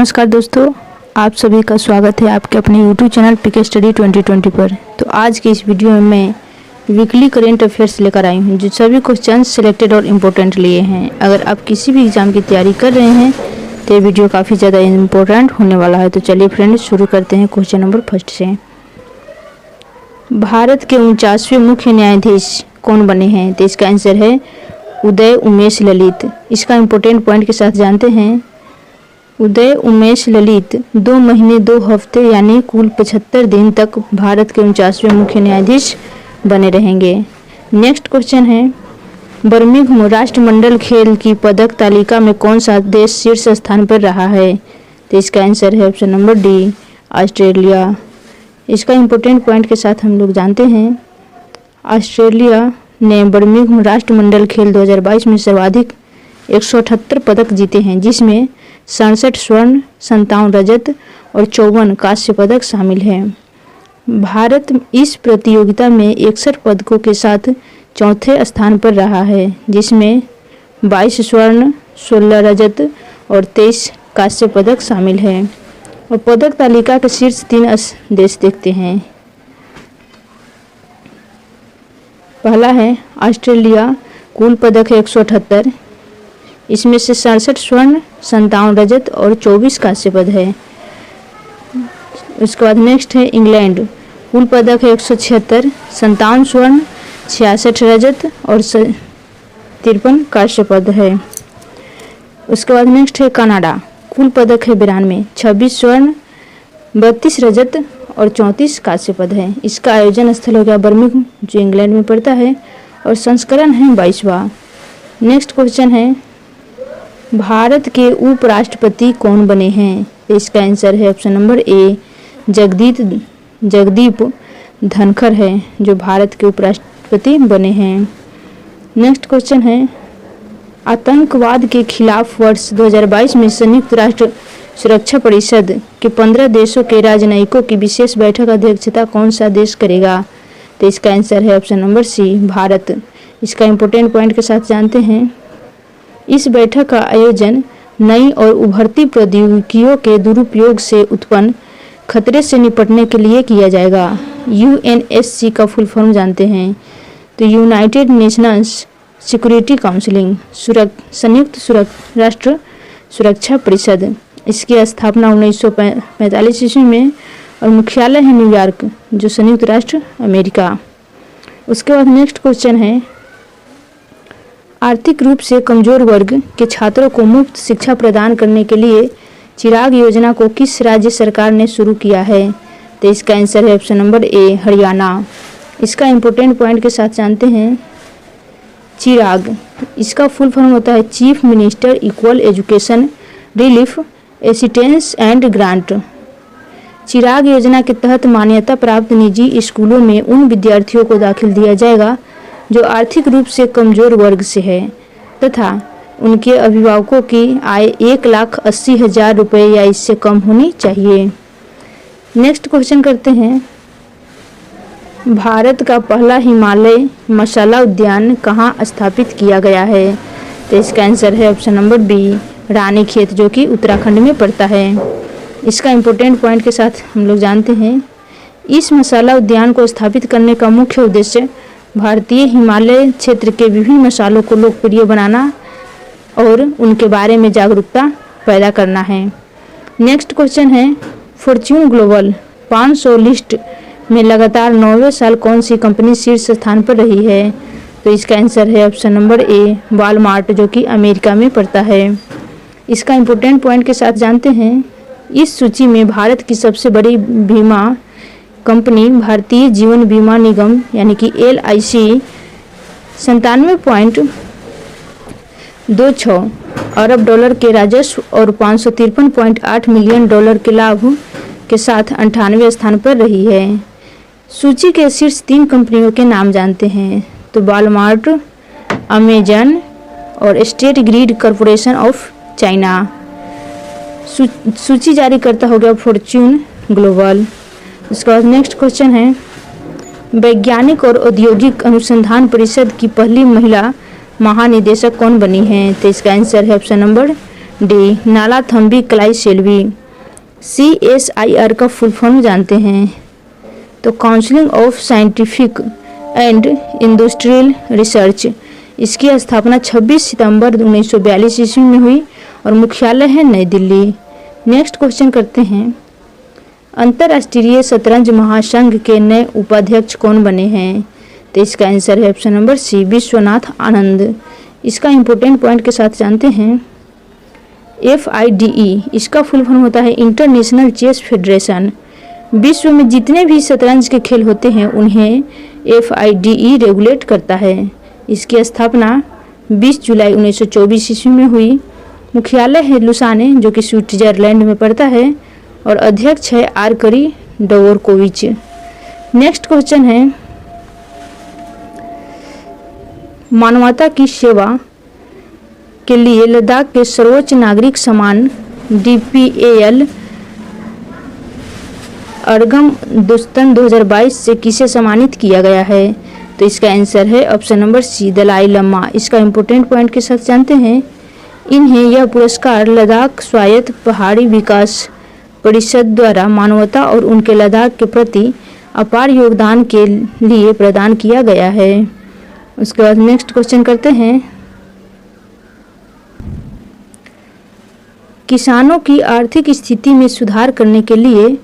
नमस्कार दोस्तों, आप सभी का स्वागत है आपके अपने YouTube चैनल पीके स्टडी 2020 पर। तो आज की इस वीडियो में मैं वीकली करेंट अफेयर्स लेकर आई हूँ जो सभी क्वेश्चन सिलेक्टेड और इम्पोर्टेंट लिए हैं। अगर आप किसी भी एग्ज़ाम की तैयारी कर रहे हैं तो ये वीडियो काफ़ी ज़्यादा इम्पोर्टेंट होने वाला है। तो चलिए फ्रेंड्स शुरू करते हैं क्वेश्चन नंबर फर्स्ट से। भारत के 49वें मुख्य न्यायाधीश कौन बने हैं? तो इसका आंसर है उदय उमेश ललित। इसका इम्पोर्टेंट पॉइंट के साथ जानते हैं। उदय उमेश ललित 2 महीने 2 हफ्ते यानी कुल 75 दिन तक भारत के 49वें मुख्य न्यायाधीश बने रहेंगे। नेक्स्ट क्वेश्चन है, बर्मिंघम राष्ट्रमंडल खेल की पदक तालिका में कौन सा देश शीर्ष स्थान पर रहा है? तो इसका आंसर है ऑप्शन नंबर डी, ऑस्ट्रेलिया। इसका इम्पोर्टेंट पॉइंट के साथ हम लोग जानते हैं। ऑस्ट्रेलिया ने बर्मिंघम राष्ट्रमंडल खेल 2022 में सर्वाधिक 178 पदक जीते हैं, जिसमें 67 स्वर्ण, 57 रजत और 54 कांस्य पदक शामिल हैं। भारत इस प्रतियोगिता में 61 पदकों के साथ चौथे स्थान पर रहा है, जिसमें 22 स्वर्ण, 16 रजत और 23 कांस्य पदक शामिल हैं। और पदक तालिका के शीर्ष 3 देश देखते हैं। पहला है ऑस्ट्रेलिया, कुल पदक है 178, इसमें से 67 स्वर्ण, 57 रजत और 24 कांस्य पद है। उसके बाद नेक्स्ट है इंग्लैंड, कुल पदक है 176, 57 स्वर्ण, 66 रजत और 53 कांस्य पद है। उसके बाद नेक्स्ट है कनाडा, कुल पदक है 92, 26 स्वर्ण, 32 रजत और 34 कांस्य पद है। इसका आयोजन स्थल हो गया बर्मिंघम जो इंग्लैंड में पड़ता है और संस्करण है 22वां। नेक्स्ट क्वेश्चन है, भारत के उपराष्ट्रपति कौन बने हैं? इसका आंसर है ऑप्शन नंबर ए, जगदीप धनखड़ है जो भारत के उपराष्ट्रपति बने हैं। नेक्स्ट क्वेश्चन है, आतंकवाद के खिलाफ वर्ष 2022 में संयुक्त राष्ट्र सुरक्षा परिषद के 15 देशों के राजनयिकों की विशेष बैठक अध्यक्षता कौन सा देश करेगा? तो इसका आंसर है ऑप्शन नंबर सी, भारत। इसका इम्पोर्टेंट पॉइंट के साथ जानते हैं। इस बैठक का आयोजन नई और उभरती प्रौद्योगिकियों के दुरुपयोग से उत्पन्न खतरे से निपटने के लिए किया जाएगा। UNSC का फुल फॉर्म जानते हैं तो यूनाइटेड नेशंस सिक्योरिटी काउंसिलिंग, संयुक्त राष्ट्र सुरक्षा परिषद। इसकी स्थापना 1945 ईस्वी में और मुख्यालय है न्यूयॉर्क जो संयुक्त राष्ट्र अमेरिका। उसके बाद नेक्स्ट क्वेश्चन है, आर्थिक रूप से कमजोर वर्ग के छात्रों को मुफ्त शिक्षा प्रदान करने के लिए चिराग योजना को किस राज्य सरकार ने शुरू किया है? तो इसका आंसर है ऑप्शन नंबर ए, हरियाणा। इसका इम्पोर्टेंट पॉइंट के साथ जानते हैं। चिराग, इसका फुल फॉर्म होता है chief minister equal education relief assistance and grant. Chirag योजना के तहत मान्यता प्राप्त निजी स्कूलों में उन विद्यार्थियों को दाखिल दिया जाएगा जो आर्थिक रूप से कमजोर वर्ग से है तथा उनके अभिभावकों की आय 1,80,000 रुपये या इससे कम होनी चाहिए। नेक्स्ट क्वेश्चन करते हैं, भारत का पहला हिमालय मसाला उद्यान कहाँ स्थापित किया गया है? तो इसका आंसर है ऑप्शन नंबर बी, रानीखेत जो कि उत्तराखंड में पड़ता है। इसका इम्पोर्टेंट पॉइंट के साथ हम लोग जानते हैं। इस मसाला उद्यान को स्थापित करने का मुख्य उद्देश्य भारतीय हिमालय क्षेत्र के विभिन्न मसालों को लोकप्रिय बनाना और उनके बारे में जागरूकता पैदा करना है। नेक्स्ट क्वेश्चन है, फॉर्च्यून ग्लोबल 500 लिस्ट में लगातार 9वें साल कौन सी कंपनी शीर्ष स्थान पर रही है? तो इसका आंसर है ऑप्शन नंबर ए, वॉलमार्ट जो कि अमेरिका में पड़ता है। इसका इम्पोर्टेंट पॉइंट के साथ जानते हैं। इस सूची में भारत की सबसे बड़ी बीमा कंपनी भारतीय जीवन बीमा निगम यानी कि LIC 97.26 अरब डॉलर के राजस्व और 553.8 मिलियन डॉलर के लाभ के साथ 98वें स्थान पर रही है। सूची के शीर्ष 3 कंपनियों के नाम जानते हैं तो वॉलमार्ट, अमेजन और state grid corporation of China. सूची जारी करता हो गया फॉर्च्यून ग्लोबल। उसके बाद नेक्स्ट क्वेश्चन है, वैज्ञानिक और औद्योगिक अनुसंधान परिषद की पहली महिला महानिदेशक कौन बनी है? तो इसका आंसर है ऑप्शन नंबर डी नाला थम्बी कलाई सेल्वी। CSIR का फुल फॉर्म जानते हैं तो counselling of scientific and industrial research. इसकी स्थापना 26 सितंबर 1942 ईस्वी में हुई और मुख्यालय है नई दिल्ली। नेक्स्ट क्वेश्चन करते हैं, अंतर्राष्ट्रीय शतरंज महासंघ के नए उपाध्यक्ष कौन बने हैं? तो इसका आंसर है ऑप्शन नंबर सी विश्वनाथ आनंद। इसका इंपॉर्टेंट पॉइंट के साथ जानते हैं, FIDE इसका फुल फॉर्म होता है इंटरनेशनल चेस फेडरेशन। विश्व में जितने भी शतरंज के खेल होते हैं उन्हें FIDE रेगुलेट करता है। इसकी स्थापना 20 जुलाई 1924 ईस्वी में हुई। मुख्यालय है लुसाने जो कि स्विट्जरलैंड में पड़ता है और अध्यक्ष है आर्करी डवोरकोविच। नेक्स्ट क्वेश्चन है, मानवता की सेवा के लिए लद्दाख के सर्वोच्च नागरिक सम्मान DPAL अर्गम दुस्तन 2022 से किसे सम्मानित किया गया है? तो इसका आंसर है option number C Dalai Lama. इसका इंपॉर्टेंट पॉइंट के साथ जानते हैं, इन्हें यह पुरस्कार लद्दाख स्वायत्त पहाड़ी विकास परिषद द्वारा मानवता और उनके लद्दाख के प्रति अपार योगदान के लिए प्रदान किया गया है। उसके बाद नेक्स्ट क्वेश्चन करते हैं, किसानों की आर्थिक स्थिति में सुधार करने के लिए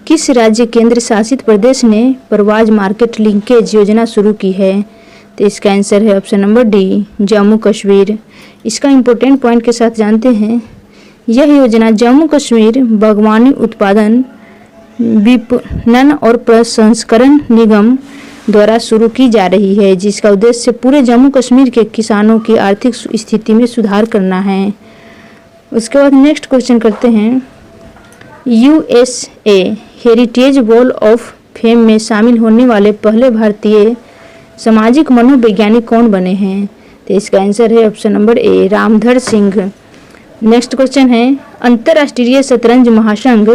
किस राज्य केंद्र शासित प्रदेश ने परवाज मार्केट लिंकेज योजना शुरू की है? तो इसका आंसर है option number D Jammu Kashmir. इसका इंपॉर्टेंट पॉइंट के साथ जानते हैं, यह योजना जम्मू कश्मीर बागवानी उत्पादन विपणन और प्रसंस्करण निगम द्वारा शुरू की जा रही है, जिसका उद्देश्य पूरे जम्मू कश्मीर के किसानों की आर्थिक स्थिति में सुधार करना है। उसके बाद नेक्स्ट क्वेश्चन करते हैं, USA heritage wall of fame में शामिल होने वाले पहले भारतीय सामाजिक मनोवैज्ञानिक कौन बने हैं? तो इसका आंसर है ऑप्शन नंबर ए रामधर सिंह। नेक्स्ट क्वेश्चन है, अंतर्राष्ट्रीय शतरंज महासंघ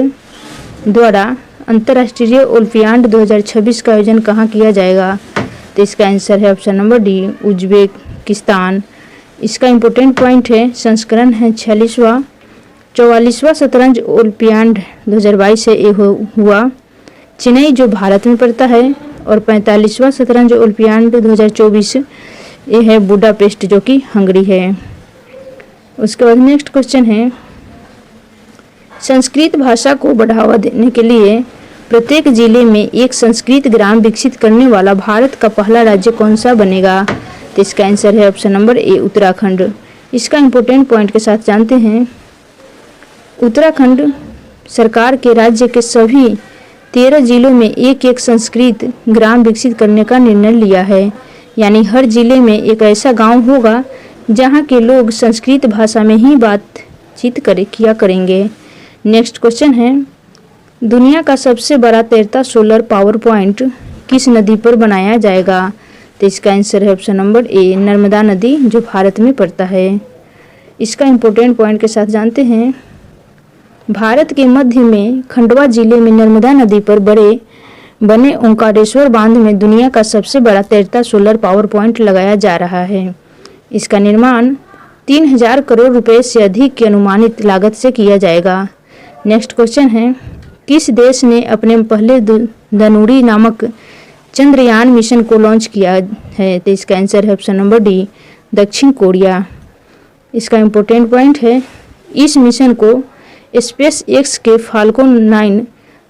द्वारा अंतर्राष्ट्रीय ओलंपियाड 2026 का आयोजन कहाँ किया जाएगा? तो इसका आंसर है ऑप्शन नंबर डी उज्बेकिस्तान। इसका इंपॉर्टेंट पॉइंट है, संस्करण है 44वां शतरंज ओलंपियाड 2022 से ये हुआ चेन्नई जो भारत में पड़ता है, और 45वां शतरंज ओलंपियाड 2024 ये है बुडापेस्ट जो कि हंगरी है। उसके बाद नेक्स्ट क्वेश्चन है, संस्कृत भाषा को बढ़ावा देने के लिए प्रत्येक जिले में एक संस्कृत ग्राम विकसित करने वाला भारत का पहला राज्य कौन सा बनेगा? तो इसका आंसर है ऑप्शन नंबर ए उत्तराखंड। इसका इंपॉर्टेंट पॉइंट के साथ जानते हैं, उत्तराखंड सरकार के राज्य के सभी 13 जिलों में एक संस्कृत ग्राम विकसित करने का निर्णय लिया है। यानी हर जिले में एक ऐसा गांव होगा जहां के लोग संस्कृत भाषा में ही बातचीत किया करेंगे। नेक्स्ट क्वेश्चन है, दुनिया का सबसे बड़ा तैरता सोलर पावर पॉइंट किस नदी पर बनाया जाएगा? तो इसका आंसर है ऑप्शन नंबर ए नर्मदा नदी जो भारत में पड़ता है। इसका इंपॉर्टेंट पॉइंट के साथ जानते हैं, भारत के मध्य में खंडवा जिले में नर्मदा नदी पर बने ओंकारेश्वर बांध में दुनिया का सबसे बड़ा तैरता सोलर पावर पॉइंट लगाया जा रहा है। इसका निर्माण 3000 करोड़ रुपए से अधिक की अनुमानित लागत से किया जाएगा। नेक्स्ट क्वेश्चन है, किस देश ने अपने पहले धनुरी नामक चंद्रयान मिशन को लॉन्च किया है? तो इसका आंसर है ऑप्शन नंबर डी दक्षिण कोरिया। इसका इंपॉर्टेंट पॉइंट है, इस मिशन को SpaceX के फाल्कन 9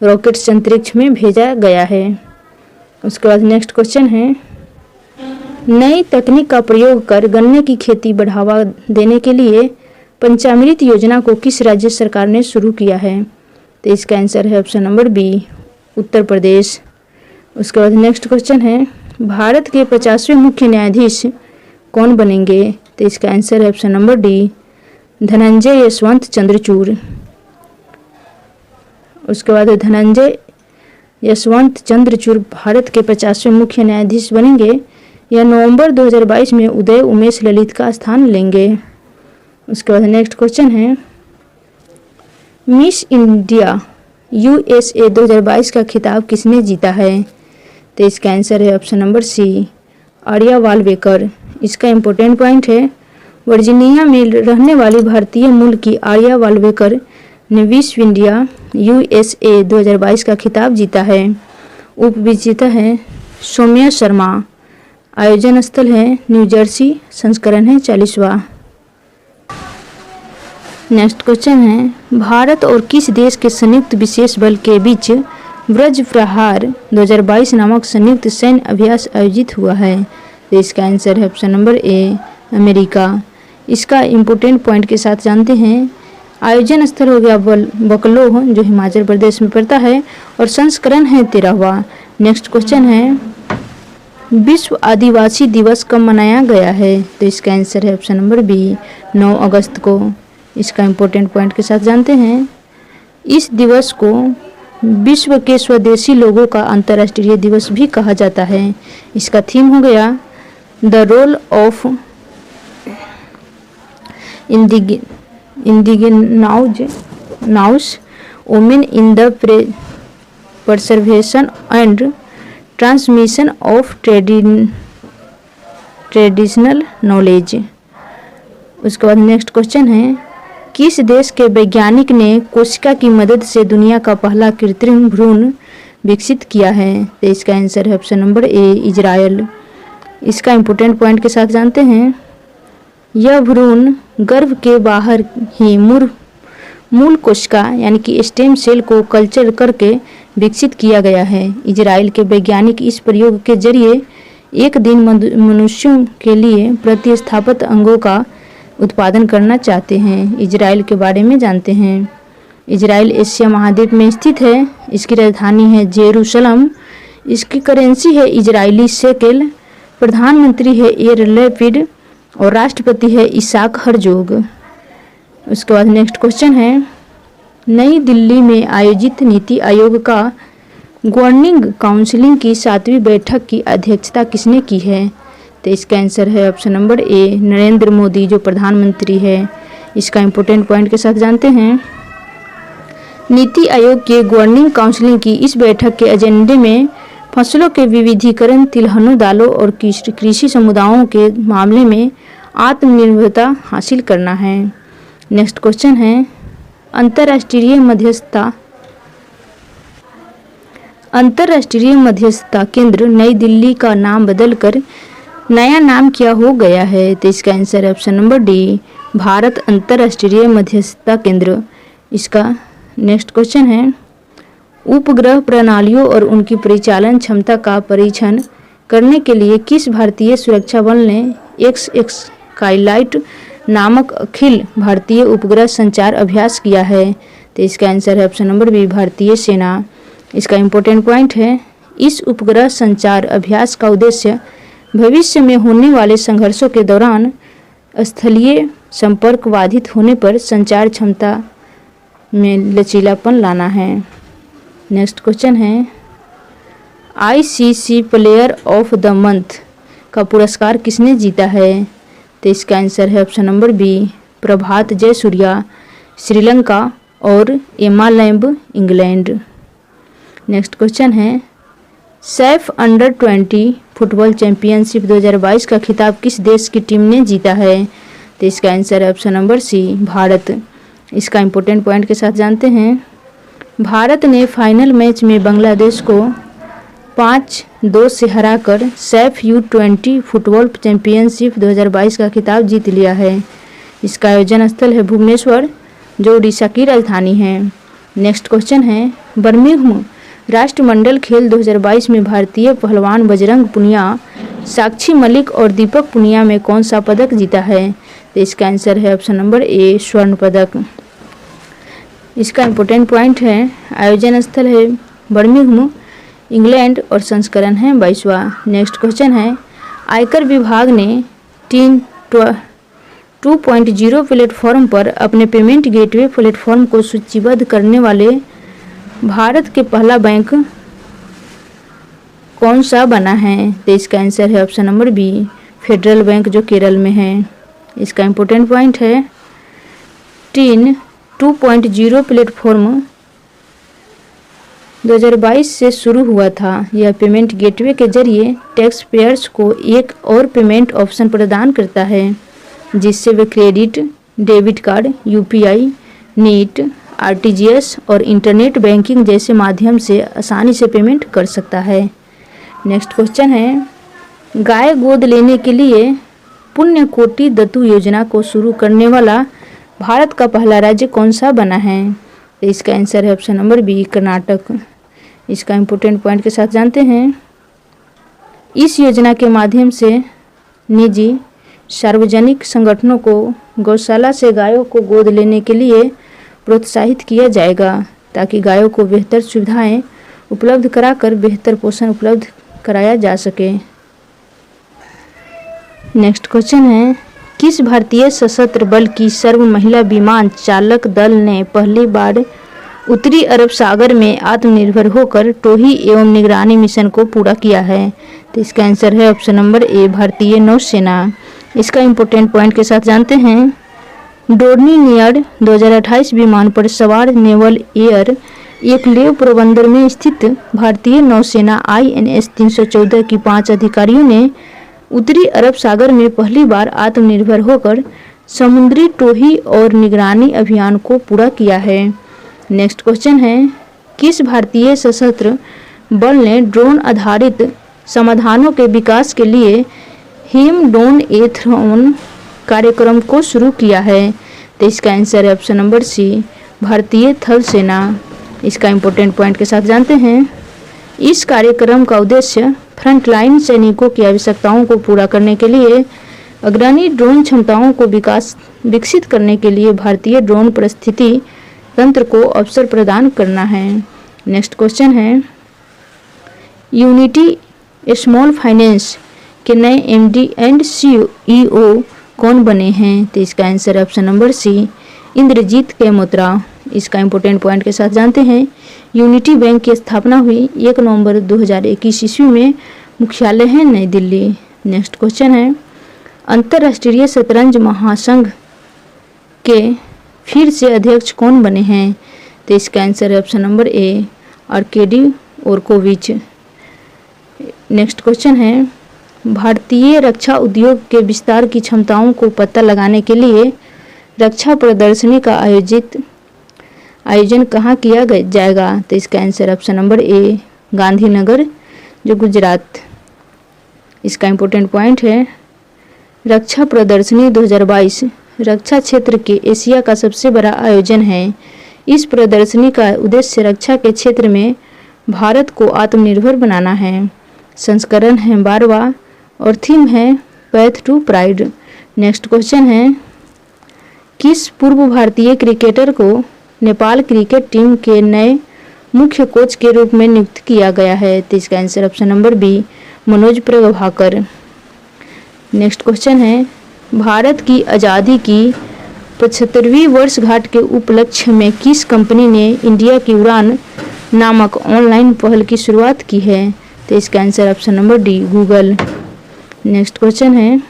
रॉकेट से अंतरिक्ष में भेजा गया है। उसके बाद नेक्स्ट क्वेश्चन है, नई तकनीक का प्रयोग कर गन्ने की खेती बढ़ावा देने के लिए पंचामृत योजना को किस राज्य सरकार ने शुरू किया है? तो इसका आंसर है option number B Uttar Pradesh. उसके बाद नेक्स्ट क्वेश्चन है, भारत के 50वें मुख्य न्यायाधीश कौन बनेंगे? तो इसका आंसर है option number D Dhananjay Yashwant Chandrachud. उसके बाद धनंजय यशवंत चंद्रचूड़ भारत के 50वें मुख्य न्यायाधीश बनेंगे। यह नवंबर 2022 में उदय उमेश ललित का स्थान लेंगे। उसके बाद नेक्स्ट क्वेश्चन है, मिस इंडिया USA 2022 का खिताब किसने जीता है? तो इसका आंसर है ऑप्शन नंबर सी आर्या वालवेकर। इसका इंपॉर्टेंट पॉइंट है, वर्जीनिया में रहने वाली भारतीय मूल की आर्या वाल्वेकर ने विश्व इंडिया USA 2022 का खिताब जीता है। उपविजेता है सौम्या शर्मा। आयोजन स्थल है न्यू जर्सी। संस्करण है 40वां। नेक्स्ट क्वेश्चन है भारत और किस देश के संयुक्त विशेष बल के बीच ब्रज प्रहार 2022 नामक संयुक्त सैन्य अभ्यास आयोजित हुआ है? तो इसका आंसर है ऑप्शन नंबर ए, अमेरिका। इसका इम्पोर्टेंट पॉइंट के साथ जानते हैं। आयोजन स्थल हो गया बकलोह जो हिमाचल प्रदेश में पड़ता है और संस्करण है 13वां। नेक्स्ट क्वेश्चन है विश्व आदिवासी दिवस कब मनाया गया है? तो इसका आंसर है ऑप्शन नंबर बी, 9 अगस्त को। इसका इम्पोर्टेंट पॉइंट के साथ जानते हैं। इस दिवस को विश्व के स्वदेशी लोगों का अंतर्राष्ट्रीय दिवस भी कहा जाता है। इसका थीम हो गया the role of indigenous women in the preservation and transmission of traditional knowledge. उसके बाद नेक्स्ट क्वेश्चन है किस देश के वैज्ञानिक ने कोशिका की मदद से दुनिया का पहला कृत्रिम भ्रूण विकसित किया है? तो इसका आंसर है ऑप्शन नंबर ए, इजराइल। इसका इम्पोर्टेंट पॉइंट के साथ जानते हैं। यह भ्रूण गर्भ के बाहर ही मूल कोशिका यानी कि स्टेम सेल को कल्चर करके विकसित किया गया है। इजराइल के वैज्ञानिक इस प्रयोग के जरिए एक दिन मनुष्यों के लिए प्रतिस्थापित अंगों का उत्पादन करना चाहते हैं। इजराइल के बारे में जानते हैं। इजराइल एशिया महाद्वीप में स्थित है। इसकी राजधानी है जेरूशलम। इसकी करेंसी है इजरायली शेकेल। प्रधानमंत्री है एयर लैपिड और राष्ट्रपति है इसाक हरजोग। उसके बाद नेक्स्ट क्वेश्चन है नई दिल्ली में आयोजित नीति आयोग का गवर्निंग काउंसिल की 7वीं बैठक की अध्यक्षता किसने की है? तो इसका आंसर है ऑप्शन नंबर ए, नरेंद्र मोदी जो प्रधानमंत्री है। इसका इम्पोर्टेंट पॉइंट के साथ जानते हैं। नीति आयोग के गवर्निंग काउंसिल की इस बैठक के एजेंडे में फसलों के विविधीकरण, तिलहनों, दालों और कृषि समुदायों के मामले में आत्मनिर्भरता हासिल करना है। नेक्स्ट क्वेश्चन है अंतर्राष्ट्रीय मध्यस्थता केंद्र नई दिल्ली का नाम बदलकर नया नाम क्या हो गया है? तो इसका आंसर है ऑप्शन नंबर डी, भारत अंतर्राष्ट्रीय मध्यस्थता केंद्र। इसका नेक्स्ट क्वेश्चन है उपग्रह प्रणालियों और उनकी परिचालन क्षमता का परीक्षण करने के लिए किस भारतीय सुरक्षा बल ने एक्सस्काईलाइट नामक अखिल भारतीय उपग्रह संचार अभ्यास किया है? तो इसका आंसर है ऑप्शन नंबर बी, भारतीय सेना। इसका इम्पोर्टेंट पॉइंट है इस उपग्रह संचार अभ्यास का उद्देश्य भविष्य में होने वाले संघर्षों के दौरान स्थलीय संपर्क बाधित होने पर संचार क्षमता में लचीलापन लाना है। नेक्स्ट क्वेश्चन है ICC player of the month का पुरस्कार किसने जीता है? तो इसका आंसर है ऑप्शन नंबर बी, प्रभात जयसूर्या, श्रीलंका और एमा लैम्ब, इंग्लैंड। नेक्स्ट क्वेश्चन है सैफ अंडर 20 फुटबॉल चैंपियनशिप 2022 का खिताब किस देश की टीम ने जीता है? तो इसका आंसर है ऑप्शन नंबर सी, भारत। इसका इम्पोर्टेंट पॉइंट के साथ जानते हैं। भारत ने फाइनल मैच में बांग्लादेश को 5-2 से हराकर सैफ U20 फुटबॉल चैंपियनशिप 2022 का खिताब जीत लिया है। इसका आयोजन स्थल है भुवनेश्वर जो उड़ीसा की राजधानी है। नेक्स्ट क्वेश्चन है बर्मिंघम राष्ट्रमंडल खेल 2022 में भारतीय पहलवान बजरंग पुनिया, साक्षी मलिक और दीपक पुनिया में कौन सा पदक जीता है? तो इसका आंसर है ऑप्शन नंबर ए, स्वर्ण पदक। इसका इम्पोर्टेंट पॉइंट है आयोजन स्थल है बर्मिंघम, इंग्लैंड और संस्करण है 22वां। नेक्स्ट क्वेश्चन है आयकर विभाग ने 2.0 प्लेटफॉर्म पर अपने पेमेंट गेटवे प्लेटफॉर्म को सूचीबद्ध करने वाले भारत के पहला बैंक कौन सा बना है? तो इसका आंसर है option number B, federal bank जो केरल में है। इसका इम्पोर्टेंट पॉइंट है 2.0 प्लेटफॉर्म 2022 से शुरू हुआ था। यह पेमेंट गेटवे के जरिए टैक्स पेयर्स को एक और पेमेंट ऑप्शन प्रदान करता है जिससे वे credit, debit card, UPI, net, RTGS और इंटरनेट बैंकिंग जैसे माध्यम से आसानी से पेमेंट कर सकता है। नेक्स्ट क्वेश्चन है, गाय गोद लेने के लिए पुण्यकोटि दत्तू योजना को शुरू करने वाला भारत का पहला राज्य कौन सा बना है? तो इसका आंसर है ऑप्शन नंबर बी, कर्नाटक। इसका इम्पोर्टेंट पॉइंट के साथ जानते हैं। इस योजना के माध्यम से निजी सार्वजनिक संगठनों को गौशाला से गायों को गोद लेने के लिए प्रोत्साहित किया जाएगा, ताकि गायों को बेहतर सुविधाएं उपलब्ध कराकर बेहतर पोषण उपलब्ध कराया जा सके। नेक्स्ट क्वेश्चन है, किस भारतीय सशस्त्र बल की सर्व महिला विमान चालक दल ने पहली बार उत्तरी अरब सागर में आत्मनिर्भर होकर टोही एवं निगरानी मिशन को पूरा किया है? तो इसका आंसर है ऑप्शन नंबर ए, भारतीय नौसेना। इसका इम्पोर्टेंट पॉइंट के साथ जानते हैं। डोर्नियर 2028 विमान पर सवार नेवल एयर एक लेव पोरबंदर में स्थित भारतीय नौसेना INS 314 की 5 अधिकारियों ने उत्तरी अरब सागर में पहली बार आत्मनिर्भर होकर समुद्री टोही और निगरानी अभियान को पूरा किया है। नेक्स्ट क्वेश्चन है, किस भारतीय सशस्त्र बल ने ड्रोन आधारित समाधानों के विकास के लिए हेमडोन-ए-थ्रोन कार्यक्रम को शुरू किया है? तो इसका आंसर है ऑप्शन नंबर सी, भारतीय थल सेना। इसका इम्पोर्टेंट पॉइंट के साथ जानते हैं। इस कार्यक्रम का उद्देश्य फ्रंटलाइन सैनिकों की आवश्यकताओं को पूरा करने के लिए अग्रणी ड्रोन क्षमताओं को विकसित करने के लिए भारतीय ड्रोन परिस्थिति तंत्र को अवसर प्रदान करना है। नेक्स्ट क्वेश्चन है, यूनिटी स्मॉल फाइनेंस के नए MD एंड CEO कौन बने हैं? तो इसका आंसर है ऑप्शन नंबर सी, इंद्रजीत कैमोत्रा। इसका इम्पोर्टेंट पॉइंट के साथ जानते हैं। यूनिटी बैंक की स्थापना हुई 1 नवंबर 2021 ईस्वी में, मुख्यालय है नई दिल्ली। नेक्स्ट क्वेश्चन है, अंतर्राष्ट्रीय शतरंज महासंघ के फिर से अध्यक्ष कौन बने हैं? तो इसका आंसर है option number A, Arkady Dvorkovich. Next question है, भारतीय रक्षा उद्योग के विस्तार की क्षमताओं को पता लगाने के लिए रक्षा प्रदर्शनी का आयोजन कहाँ किया जाएगा? तो इसका आंसर ऑप्शन नंबर ए, गांधीनगर, जो गुजरात। इसका इम्पोर्टेंट पॉइंट है, रक्षा प्रदर्शनी 2022 रक्षा क्षेत्र के एशिया का सबसे बड़ा आयोजन है। इस प्रदर्शनी का उद्देश्य रक्षा के क्षेत्र में भारत को आत्मनिर्भर बनाना है। संस्करण है 12वां और थीम है path to pride. Next question है, किस पूर्व भारतीय क्रिकेटर को नेपाल क्रिकेट टीम के नए मुख्य कोच के रूप में नियुक्त किया गया है? तो इसका answer option number B, Manoj Prabhakar. Next question है, भारत की आज़ादी की 75वीं वर्षगांठ के उपलक्ष्य में किस कंपनी ने इंडिया की उड़ान नामक ऑनलाइन पहल की शुरुआत की है? तो इसका answer option number D, Google. Next question है,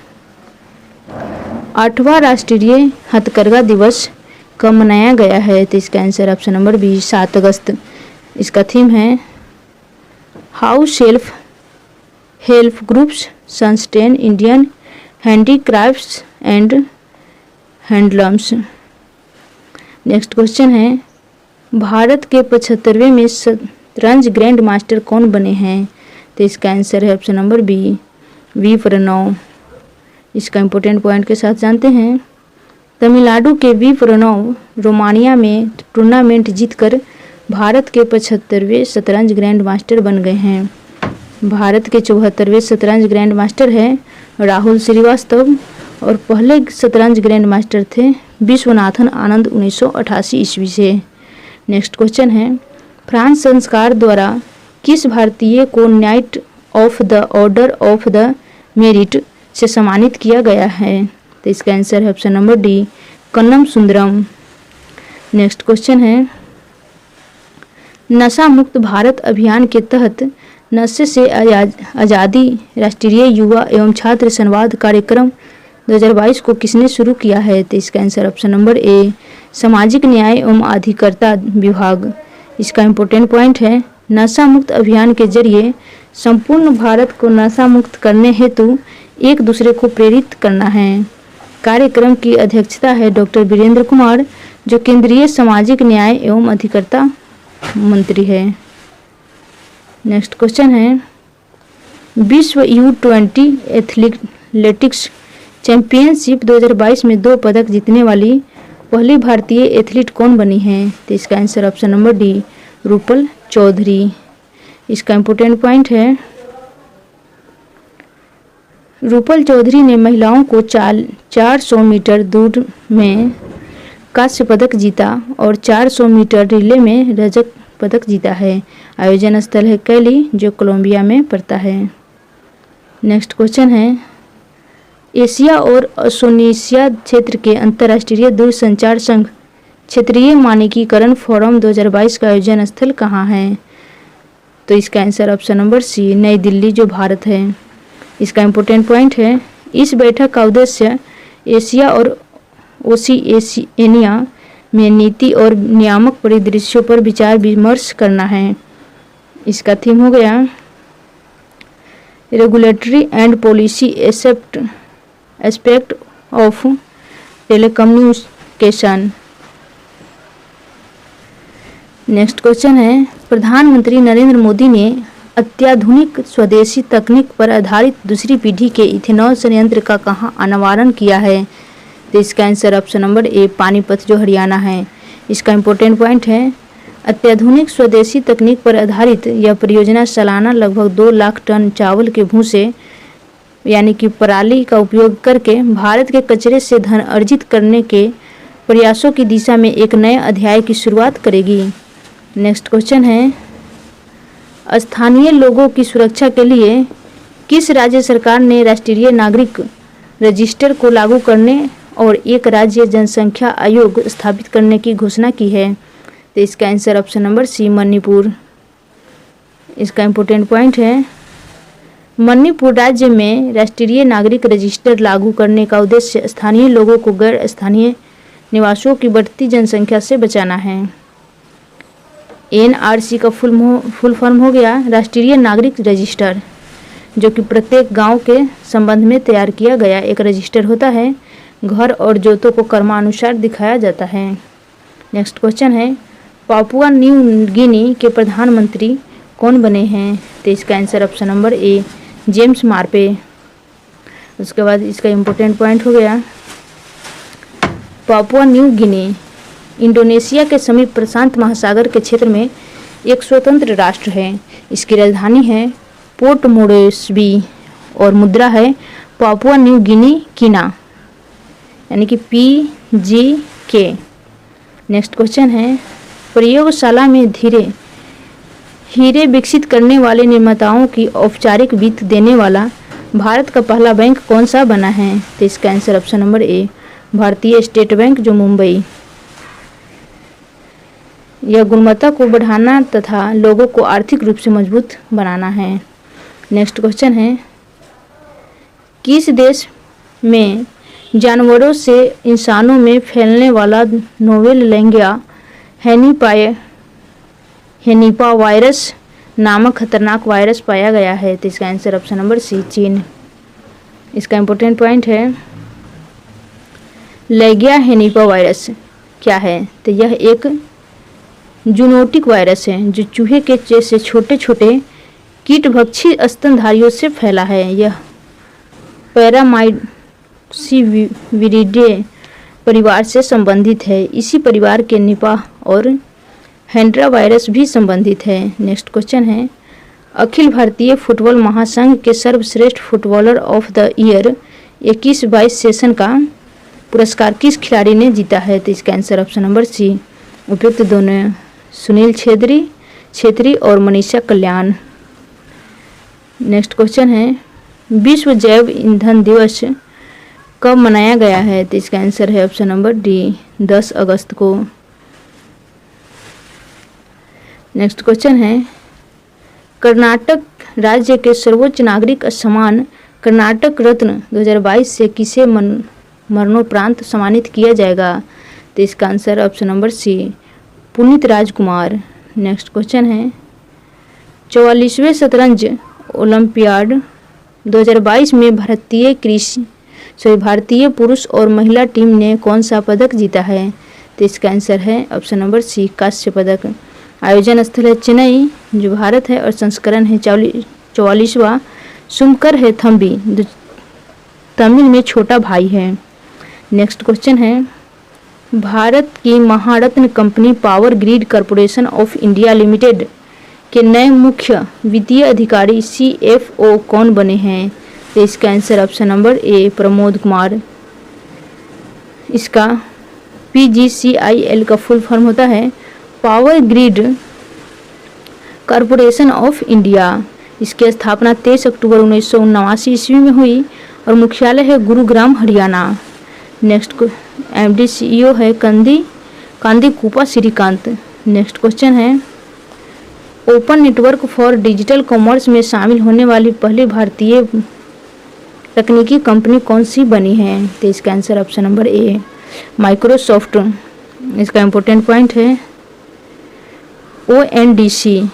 8वां राष्ट्रीय हथकरघा दिवस कब मनाया गया है? तो इसका आंसर ऑप्शन नंबर बी, 7 अगस्त। इसका थीम है how self help groups sustain Indian handicrafts and handlooms. Next question है, भारत के 75वें में शतरंज ग्रैंड मास्टर कौन बने हैं? तो इसका आंसर है option number B, V Pranav. इसका इम्पोर्टेंट पॉइंट के साथ जानते हैं। तमिलनाडु के वी प्रणव रोमानिया में टूर्नामेंट जीतकर भारत के 75वें शतरंज ग्रैंड मास्टर बन गए हैं। भारत के 74वें शतरंज ग्रैंड मास्टर हैं राहुल श्रीवास्तव और पहले शतरंज ग्रैंड मास्टर थे विश्वनाथन आनंद 1988 ईस्वी से। नेक्स्ट क्वेश्चन है, फ्रांस संस्कार द्वारा किस भारतीय को night of the order of the merit से सम्मानित किया गया है? तो इसका आंसर है option number D, Kannan Sundaram. Next question है, नशा मुक्त भारत अभियान के तहत नशे से आज़ादी राष्ट्रीय युवा एवं छात्र संवाद कार्यक्रम 2022 को किसने शुरू किया है? तो इसका आंसर ऑप्शन नंबर ए, सामाजिक न्याय एवं अधिकारिता विभाग। इसका इम्पोर्टेंट पॉइंट है, नशा मुक्त अभियान के जरिए संपूर्ण भारत को नशा मुक्त करने हेतु एक दूसरे को प्रेरित करना है। कार्यक्रम की अध्यक्षता है डॉक्टर वीरेंद्र कुमार, जो केंद्रीय सामाजिक न्याय एवं अधिकारिता मंत्री है। नेक्स्ट क्वेश्चन है, विश्व U20 एथलेटिक्स चैंपियनशिप 2022 में 2 पदक जीतने वाली पहली भारतीय एथलीट कौन बनी है? तो इसका answer option number D, Rupal Chaudhary. इसका इम्पोर्टेंट पॉइंट है, रूपल चौधरी ने महिलाओं को 400 मीटर दूर में कांस्य पदक जीता और 400 मीटर रिले में रजत पदक जीता है। आयोजन स्थल है कैली, जो कोलंबिया में पड़ता है। नेक्स्ट क्वेश्चन है, एशिया और ओशनिया क्षेत्र के अंतर्राष्ट्रीय दूरसंचार संघ क्षेत्रीय मानकीकरण फोरम 2022 का आयोजन स्थल कहाँ है? तो इसका आंसर ऑप्शन नंबर सी, नई दिल्ली, जो भारत है। इसका इम्पोर्टेंट पॉइंट है, इस बैठक का उद्देश्य एशिया और ओशिएनिया में नीति और नियामक परिदृश्यों पर विचार विमर्श करना है। इसका थीम हो गया regulatory and policy aspect of telecommunication. Next question है, प्रधानमंत्री नरेंद्र मोदी ने अत्याधुनिक स्वदेशी तकनीक पर आधारित दूसरी पीढ़ी के इथेनॉल संयंत्र का कहाँ अनावरण किया है? तो इसका आंसर ऑप्शन नंबर ए, पानीपत, जो हरियाणा है। इसका इम्पोर्टेंट पॉइंट है, अत्याधुनिक स्वदेशी तकनीक पर आधारित यह परियोजना सालाना लगभग 2 लाख टन चावल के भूसे यानी कि पराली का उपयोग करके भारत के कचरे से धन अर्जित करने के प्रयासों की दिशा में एक नए अध्याय की शुरुआत करेगी। नेक्स्ट क्वेश्चन है, स्थानीय लोगों की सुरक्षा के लिए किस राज्य सरकार ने राष्ट्रीय नागरिक रजिस्टर को लागू करने और एक राज्य जनसंख्या आयोग स्थापित करने की घोषणा की है? तो इसका answer option number C, Manipur. इसका इम्पोर्टेंट पॉइंट है, मणिपुर राज्य में राष्ट्रीय नागरिक रजिस्टर लागू करने का उद्देश्य स्थानीय लोगों को गैर स्थानीय निवासियों की बढ़ती जनसंख्या से बचाना है। NRC का फुल फॉर्म हो गया राष्ट्रीय नागरिक रजिस्टर, जो कि प्रत्येक गांव के संबंध में तैयार किया गया एक रजिस्टर होता है। घर और जोतों को क्रमानुसार दिखाया जाता है। नेक्स्ट क्वेश्चन है, पापुआ न्यू गिनी के प्रधानमंत्री कौन बने हैं? तो इसका answer option number A, James Marape. उसके बाद इसका इम्पोर्टेंट पॉइंट हो गया, पापुआ न्यू गिनी इंडोनेशिया के समीप प्रशांत महासागर के क्षेत्र में एक स्वतंत्र राष्ट्र है। इसकी राजधानी है पोर्ट मोरेस्बी और मुद्रा है पापुआ न्यू गिनी कीना, यानी कि PGK। नेक्स्ट क्वेश्चन है, प्रयोगशाला में हीरे विकसित करने वाले निर्माताओं की औपचारिक वित्त देने वाला भारत का पहला बैंक कौन सा बना है? तो इसका आंसर ऑप्शन नंबर ए, भारतीय स्टेट बैंक, जो मुंबई। यह गुणवत्ता को बढ़ाना तथा लोगों को आर्थिक रूप से मजबूत बनाना है। नेक्स्ट क्वेश्चन है, किस देश में जानवरों से इंसानों में फैलने वाला नोवेल लैंगिया हेनिपा वायरस नामक खतरनाक वायरस पाया गया है? तो इसका आंसर ऑप्शन नंबर सी, चीन। इसका इम्पोर्टेंट पॉइंट है, लैंगिया हेनिपा वायरस क्या है? तो यह एक जूनोटिक वायरस है जो चूहे के जैसे छोटे छोटे कीटभक्षी स्तनधारियों से फैला है। यह पैरामाइसिविरिडे परिवार से संबंधित है। इसी परिवार के निपाह और हैंड्रा वायरस भी संबंधित है। नेक्स्ट क्वेश्चन है, अखिल भारतीय फुटबॉल महासंघ के सर्वश्रेष्ठ footballer of the year 21-22 session का पुरस्कार किस खिलाड़ी ने जीता है? तो इसका आंसर ऑप्शन नंबर सी, उपयुक्त दोनों, सुनील छेत्री और मनीषा कल्याण। नेक्स्ट क्वेश्चन है, विश्व जैव ईंधन दिवस कब मनाया गया है? तो इसका आंसर है ऑप्शन नंबर डी, 10 अगस्त को। नेक्स्ट क्वेश्चन है, कर्नाटक राज्य के सर्वोच्च नागरिक सम्मान कर्नाटक रत्न 2022 से किसे मरणोपरांत सम्मानित किया जाएगा? तो इसका answer option number C, Puneet Rajkumar. Next question है, 44वें शतरंज ओलंपियाड 2022 में भारतीय सभी भारतीय पुरुष और महिला टीम ने कौन सा पदक जीता है? तो इसका आंसर है ऑप्शन नंबर सी, कांस्य पदक। आयोजन स्थल है चेन्नई जो भारत है और संस्करण है 44वां। सुमकर है थम्बी जो तमिल में छोटा भाई है। नेक्स्ट क्वेश्चन है, भारत की Maharatna company power grid corporation of India limited के नए मुख्य वित्तीय अधिकारी CFO कौन बने हैं? तो इसका आंसर ऑप्शन नंबर ए, प्रमोद कुमार। इसका PGCIL का फुल फॉर्म होता है power grid corporation of India. इसकी स्थापना 23 अक्टूबर 1979 ईस्वी में हुई और मुख्यालय है Gurugram, Haryana. Next MD CEO है कांदी कुपा श्रीकांत। नेक्स्ट क्वेश्चन है, open network for digital commerce में शामिल होने वाली पहली भारतीय तकनीकी कंपनी कौन सी बनी है? तो इसका आंसर ऑप्शन नंबर ए, माइक्रोसॉफ्ट। इसका इम्पोर्टेंट पॉइंट है ONDC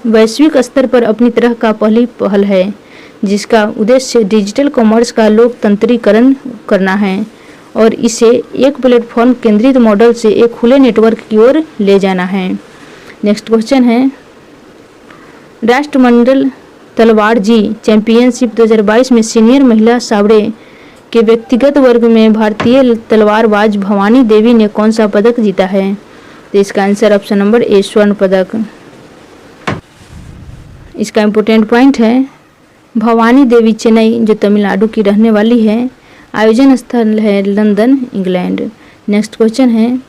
वैश्विक स्तर पर अपनी तरह का पहली पहल है जिसका उद्देश्य डिजिटल कॉमर्स का लोकतंत्रीकरण करना है और इसे एक प्लेटफॉर्म केंद्रित मॉडल से एक खुले नेटवर्क की ओर ले जाना है। नेक्स्ट क्वेश्चन है, राष्ट्रमंडल तलवारजी चैंपियनशिप 2022 में सीनियर महिला साबड़े के व्यक्तिगत वर्ग में भारतीय तलवारबाज भवानी देवी ने कौन सा पदक जीता है? तो इसका आंसर ऑप्शन नंबर ए, स्वर्ण पदक। इसका इम्पोर्टेंट पॉइंट है भवानी देवी चेन्नई जो तमिलनाडु की रहने वाली है। आयोजन स्थल है लंदन, इंग्लैंड। नेक्स्ट क्वेश्चन है,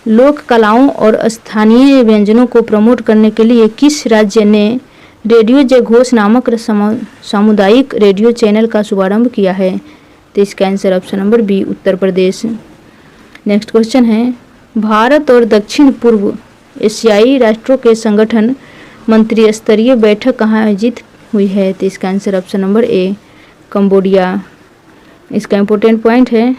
लोक कलाओं और स्थानीय व्यंजनों को प्रमोट करने के लिए किस राज्य ने रेडियो जय घोष नामक सामुदायिक रेडियो चैनल का शुभारंभ किया है? तो इसका answer option number B, Uttar Pradesh. Next question है, भारत और दक्षिण पूर्व एशियाई राष्ट्रों के संगठन मंत्री स्तरीय बैठक कहाँ आयोजित हुई है? तो इसका आंसर ऑप्शन नंबर ए, कंबोडिया। इसका इम्पोर्टेंट पॉइंट है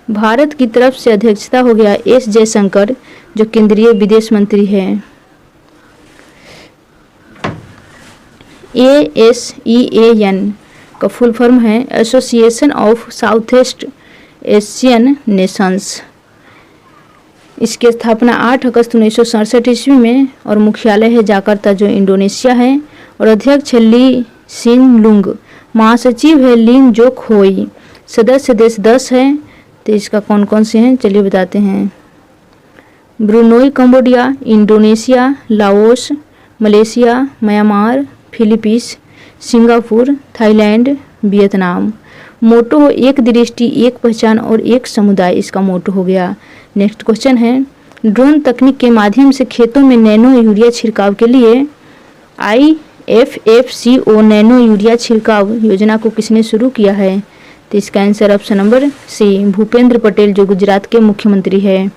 भारत की तरफ से अध्यक्षता हो गया S जयशंकर जो केंद्रीय विदेश मंत्री हैं। ASEAN का फुल फॉर्म है association of south east Asian Nations. इसकी स्थापना 8 अगस्त 1967 ईस्वी में और मुख्यालय है जाकार्ता जो इंडोनेशिया है और अध्यक्ष है ली सिन लुंग। महासचिव है लिन जोक होई। सदस्य देश 10 है। तो इसका कौन कौन से हैं चलिए बताते हैं, Brunei, Cambodia, Indonesia, Laos, Malaysia, Myanmar, Philippines, Singapore, Thailand, Vietnam. Motto हो एक दृष्टि, एक पहचान और एक समुदाय, इसका मोटो हो गया। नेक्स्ट क्वेश्चन है, ड्रोन तकनीक के माध्यम से खेतों में नैनो यूरिया छिड़काव के लिए IFFCO नैनो यूरिया छिड़काव योजना को किसने शुरू किया है? तो इसका answer option number C, Bhupendra Patel जो गुजरात के मुख्यमंत्री है।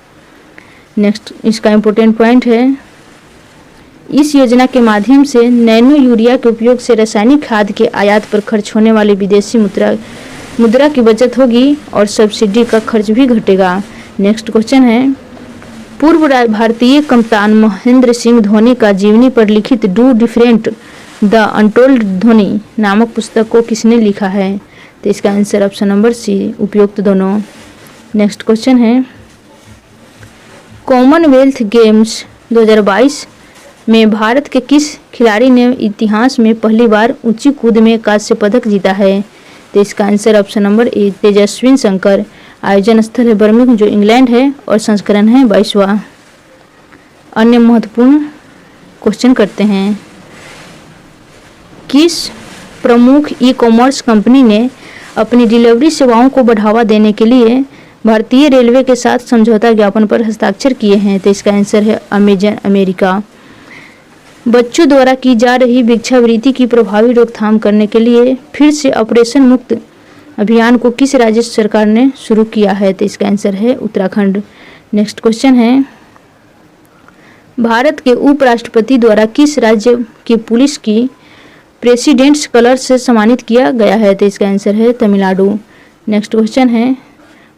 नेक्स्ट इसका इम्पोर्टेंट पॉइंट है, इस योजना के माध्यम से नैनो यूरिया के उपयोग से रासायनिक खाद के आयात पर खर्च होने वाली विदेशी मुद्रा की बचत होगी और सब्सिडी का खर्च भी घटेगा। नेक्स्ट क्वेश्चन है, पूर्व भारतीय कप्तान महेंद्र सिंह धोनी का जीवनी पर लिखित do different the untold Dhoni नामक पुस्तक को किसने लिखा है? तो इसका आंसर ऑप्शन नंबर सी, उपयुक्त दोनों। नेक्स्ट क्वेश्चन है, कॉमनवेल्थ गेम्स 2022 में भारत के किस खिलाड़ी ने इतिहास में पहली बार ऊंची कूद में कांस्य पदक जीता है? तो इसका आंसर ऑप्शन नंबर ए, तेजस्विन शंकर। आयोजन स्थल है बर्मिंघम जो इंग्लैंड है और संस्करण है 22वां। अन्य महत्वपूर्ण क्वेश्चन करते हैं, किस प्रमुख ई-कॉमर्स कंपनी ने अपनी डिलीवरी सेवाओं को बढ़ावा देने के लिए भारतीय रेलवे के साथ समझौता ज्ञापन पर हस्ताक्षर किए हैं? तो इसका आंसर है अमेजन, अमेरिका। बच्चों द्वारा की जा रही भिक्षावृत्ति की प्रभावी रोकथाम करने के लिए फिर से ऑपरेशन मुक्त अभियान को किस राज्य सरकार ने शुरू किया है? तो इसका आंसर है उत्तराखंड। नेक्स्ट क्वेश्चन है, भारत के उपराष्ट्रपति द्वारा किस राज्य की पुलिस की प्रेसिडेंट्स कलर से सम्मानित किया गया है? तो इसका आंसर है तमिलनाडु। नेक्स्ट क्वेश्चन है,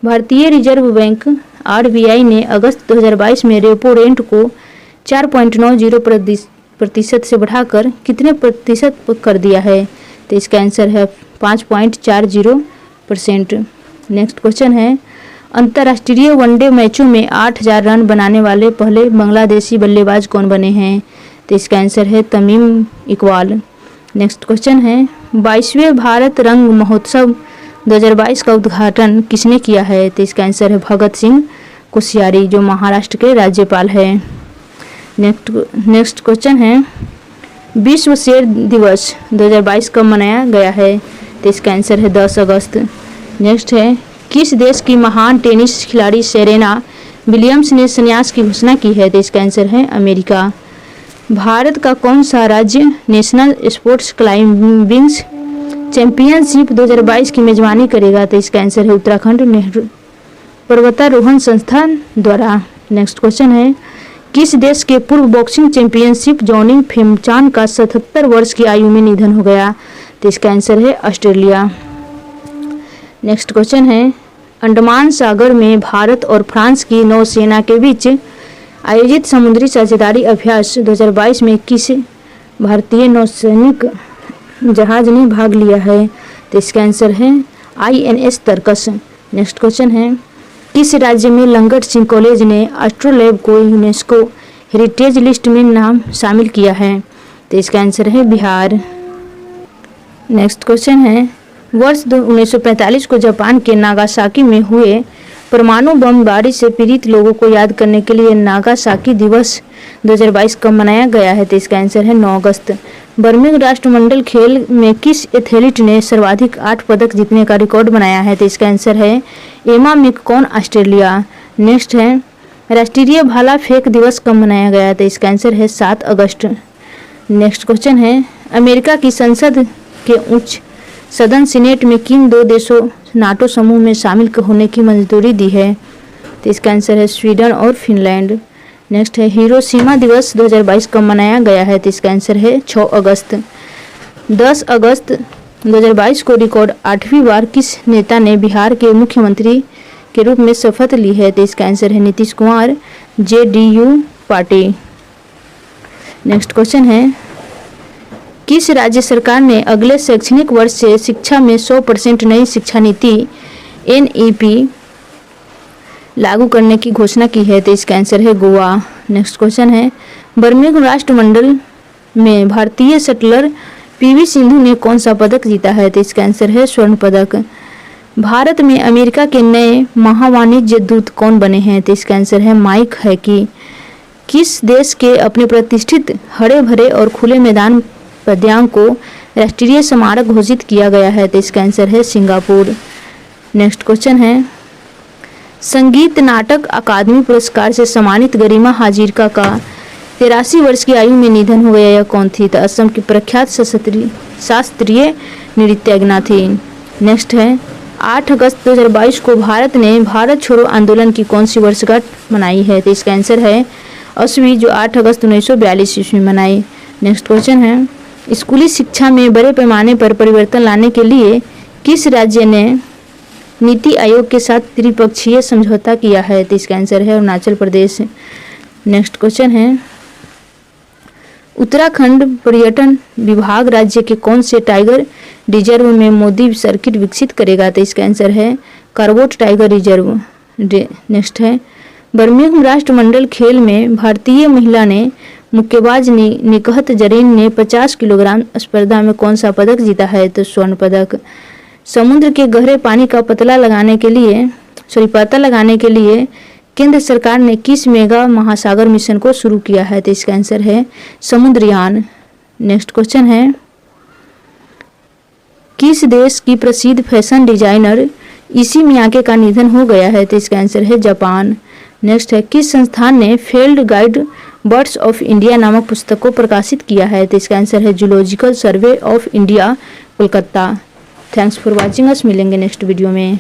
भारतीय रिजर्व बैंक RBI ने अगस्त 2022 में रेपो रेट को 4.90% से बढ़ाकर कितने प्रतिशत कर दिया है? तो इसका आंसर है 5.40%। नेक्स्ट क्वेश्चन है, अंतर्राष्ट्रीय वनडे मैचों में 8000 रन बनाने वाले पहले बांग्लादेशी बल्लेबाज कौन बने हैं? तो इसका आंसर है तमीम इकबाल। नेक्स्ट क्वेश्चन है, 22वें भारत रंग महोत्सव 2022 का उद्घाटन किसने किया है? तो इसका आंसर है भगत सिंह कोश्यारी, जो महाराष्ट्र के राज्यपाल है। नेक्स्ट क्वेश्चन है, विश्व शेर दिवस 2022 कब मनाया गया है? तो इसका आंसर है 10 अगस्त। नेक्स्ट है, किस देश की महान टेनिस खिलाड़ी सेरेना विलियम्स ने संन्यास की घोषणा की है? तो इसका आंसर है अमेरिका। भारत का कौन सा राज्य नेशनल स्पोर्ट्स क्लाइंबिंग चैंपियनशिप 2022 की मेजबानी करेगा? तो इसका आंसर है उत्तराखंड नेहरू पर्वतारोहण संस्थान द्वारा। नेक्स्ट क्वेश्चन है, किस देश के पूर्व बॉक्सिंग चैंपियनशिप जॉनी फेमचान का 77 वर्ष की आयु में निधन हो गया? तो इसका आंसर है ऑस्ट्रेलिया। नेक्स्ट क्वेश्चन है, अंडमान सागर में भारत और फ्रांस की नौसेना के बीच आयोजित समुद्री साझेदारी अभ्यास 2022 में किस भारतीय नौसैनिक जहाज ने भाग लिया है? तो इसका आंसर है INS तर्कस। नेक्स्ट क्वेश्चन है, किस राज्य में लंगट सिंह कॉलेज ने एस्ट्रोलैब को यूनेस्को हेरिटेज लिस्ट में नाम शामिल किया है? तो इसका आंसर है बिहार। नेक्स्ट क्वेश्चन है, वर्ष 1945 को जापान के नागासाकी में हुए परमाणु बमबारी से पीड़ित लोगों को याद करने के लिए नागासाकी दिवस 2022 कब मनाया गया है? तो इसका आंसर है 9 अगस्त। बर्मिंघम राष्ट्रमंडल खेल में किस एथलीट ने सर्वाधिक 8 पदक जीतने का रिकॉर्ड बनाया है? तो इसका आंसर है एमा मैककॉन, ऑस्ट्रेलिया। नेक्स्ट है, राष्ट्रीय भाला फेंक दिवस कब मनाया गया? तो इसका आंसर है 7 अगस्त। नेक्स्ट क्वेश्चन है, अमेरिका की संसद के उच्च सदन सीनेट में किन 2 देशों नाटो समूह में शामिल होने की मंजूरी दी है? तो इसका आंसर है स्वीडन और फिनलैंड। नेक्स्ट है, हिरोशिमा दिवस 2022 कब मनाया गया है? तो इसका आंसर है 6 अगस्त। 10 अगस्त 2022 को रिकॉर्ड 8वीं बार किस नेता ने बिहार के मुख्यमंत्री के रूप में शपथ ली है? तो इसका आंसर है Nitish Kumar, JDU party. Next question है, किस राज्य सरकार ने अगले शैक्षणिक वर्ष से शिक्षा में 100% नई शिक्षा नीति NEP लागू करने की घोषणा की है? तो इसका आंसर है गोवा। नेक्स्ट क्वेश्चन है, बर्मिंघम राष्ट्रमंडल में भारतीय शटलर PV सिंधु ने कौन सा पदक जीता है? तो इसका आंसर है स्वर्ण पदक। भारत में अमेरिका के नए महावाणिज्य दूत कौन बने हैं? तो इसका आंसर है माइक हैकी। किस देश के अपने प्रतिष्ठित हरे भरे और खुले मैदान पद्यांग को राष्ट्रीय स्मारक घोषित किया गया है? तो इसका आंसर है सिंगापुर। नेक्स्ट क्वेश्चन है, संगीत नाटक अकादमी पुरस्कार से सम्मानित गरिमा हाजिरका का 83 वर्ष की आयु में निधन हो गया, यह कौन थी? तो असम की प्रख्यात शास्त्रीय नृत्यज्ञा थी। नेक्स्ट है, 8 अगस्त 2022 को भारत ने भारत छोड़ो आंदोलन की कौन सी वर्षगांठ मनाई है? तो इसका आंसर है 8वीं, जो 8 अगस्त 1942 ईस्वी में मनाई। नेक्स्ट क्वेश्चन है, स्कूली शिक्षा में बड़े पैमाने पर परिवर्तन लाने के लिए किस राज्य ने नीति आयोग के साथ त्रिपक्षीय समझौता किया है? तो इसका आंसर है अरुणाचल प्रदेश। नेक्स्ट क्वेश्चन है, उत्तराखंड पर्यटन विभाग राज्य के कौन से टाइगर रिजर्व में मोदी सर्किट विकसित करेगा? तो इसका आंसर है कार्बोट टाइगर रिजर्व। नेक्स्ट है, बर्मिंघम राष्ट्रमंडल खेल में भारतीय महिला ने मुक्केबाज निकहत जरीन ने 50 किलोग्राम स्पर्धा में कौन सा पदक जीता है? तो स्वर्ण पदक। समुद्र के गहरे पानी का पता लगाने के लिए केंद्र सरकार ने किस मेगा महासागर मिशन को शुरू किया है? तो इसका आंसर है समुद्रयान। नेक्स्ट क्वेश्चन है, किस देश की प्रसिद्ध फैशन डिजाइनर इसी मियाके का निधन हो गया है? तो इसका आंसर है जापान। नेक्स्ट है, किस संस्थान ने field guide birds of India नामक पुस्तक को प्रकाशित किया है? तो इसका आंसर है zoological survey of India, Kolkata. Thanks for watching us. मिलेंगे नेक्स्ट वीडियो में।